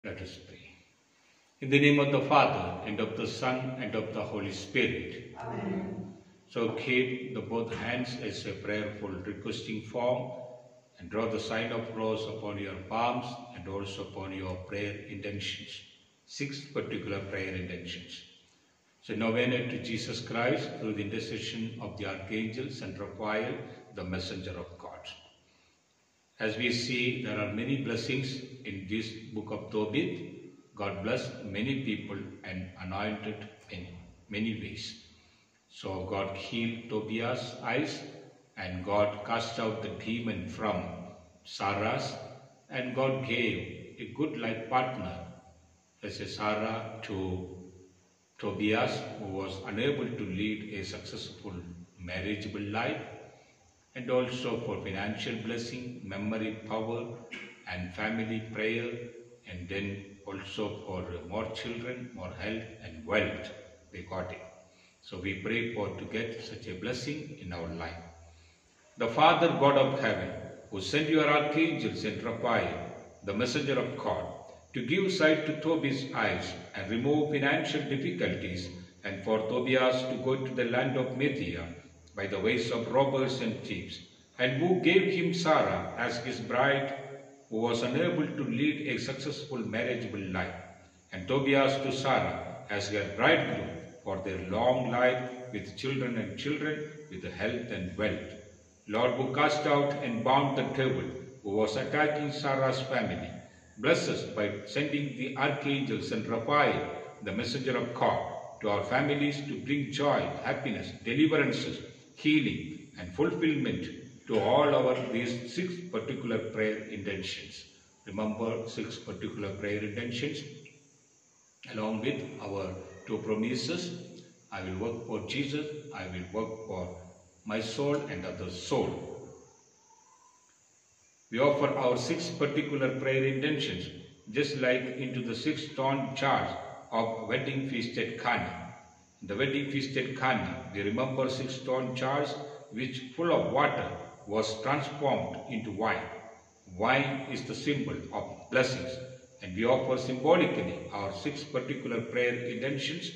Let us pray. In the name of the Father, and of the Son, and of the Holy Spirit. Amen. So keep the both hands as a prayerful requesting form, and draw the sign of cross upon your palms and also upon your prayer intentions. 6 particular prayer intentions. So novena to Jesus Christ through the intercession of the Archangel Saint Raphael, the messenger of God. As we see, there are many blessings in this book of Tobit. God blessed many people and anointed in many ways. So God healed Tobias' eyes, and God cast out the demon from Sarah's, and God gave a good life partner as a Sarah to Tobias, who was unable to lead a successful marriageable life, and also for financial blessing, memory power, and family prayer, and then also for more children, more health and wealth. They got it. So we pray for to get such a blessing in our life. The Father God of heaven, who sent your archangel Saint Raphael, the messenger of God, to give sight to Tobias' eyes and remove financial difficulties, and for Tobias to go to the land of Media by the ways of robbers and thieves, and who gave him Sarah as his bride, who was unable to lead a successful marriageable life, and Tobias to Sarah as her bridegroom for their long life with children and children, with health and wealth. Lord, who cast out and bound the devil who was attacking Sarah's family, bless us by sending the archangel Saint Raphael, the messenger of God, to our families to bring joy, happiness, deliverances, healing and fulfillment to all our these 6 particular prayer intentions. Remember 6 particular prayer intentions along with our 2 promises. I will work for Jesus, I will work for my soul and others' soul. We offer our 6 particular prayer intentions just like into the 6 stone jars of wedding feast at Cana. In the wedding feast at Cana, we remember 6 stone jars which full of water was transformed into wine. Wine is the symbol of blessings, and we offer symbolically our 6 particular prayer intentions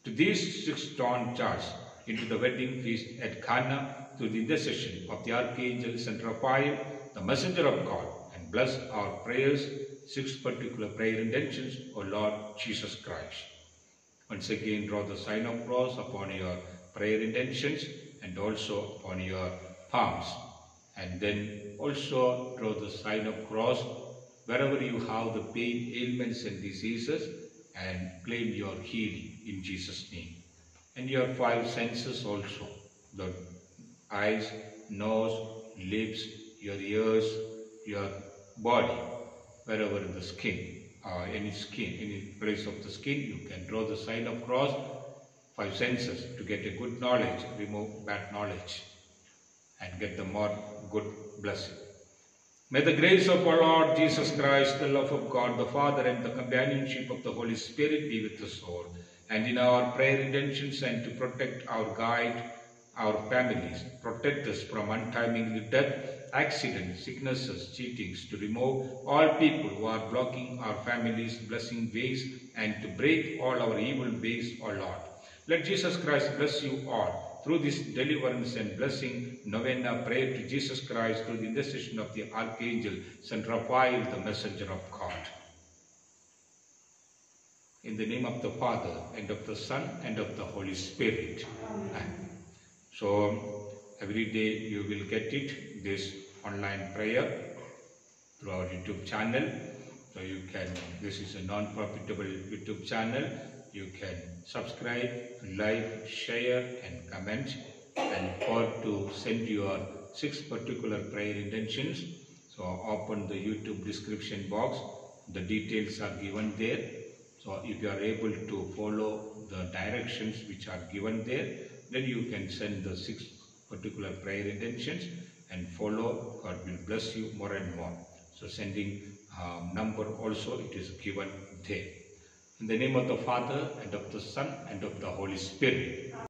to these 6 stone jars into the wedding feast at Cana through the intercession of the Archangel Saint Raphael, the messenger of God, and bless our prayers, 6 particular prayer intentions, O Lord Jesus Christ. Once again, draw the sign of cross upon your prayer intentions and also upon your palms. And then also draw the sign of cross wherever you have the pain, ailments and diseases, and claim your healing in Jesus' name. And your 5 senses also, the eyes, nose, lips, your ears, your body, wherever in the skin, any place of the skin, you can draw the sign of cross, 5 senses, to get a good knowledge, remove bad knowledge, and get the more good blessing. May the grace of our Lord Jesus Christ, the love of God the Father, and the companionship of the Holy Spirit be with us all, and in our prayer intentions, and to protect our guide, our families, protect us from untimely death, accidents, sicknesses, cheatings, to remove all people who are blocking our families' blessing ways, and to break all our evil ways, O Lord. Let Jesus Christ bless you all. Through this deliverance and blessing novena, pray to Jesus Christ through the intercession of the Archangel Saint Raphael, the messenger of God. In the name of the Father, and of the Son, and of the Holy Spirit. Amen. So, every day you will get it, this online prayer, through our YouTube channel. So you can, this is a non-profitable YouTube channel. You can subscribe, like, share and comment, and or to send your 6 particular prayer intentions. So open the YouTube description box. The details are given there. So if you are able to follow the directions which are given there, then you can send the 6 particular prayer intentions and follow. God will bless you more and more. So sending number also, it is given there. In the name of the Father, and of the Son, and of the Holy Spirit.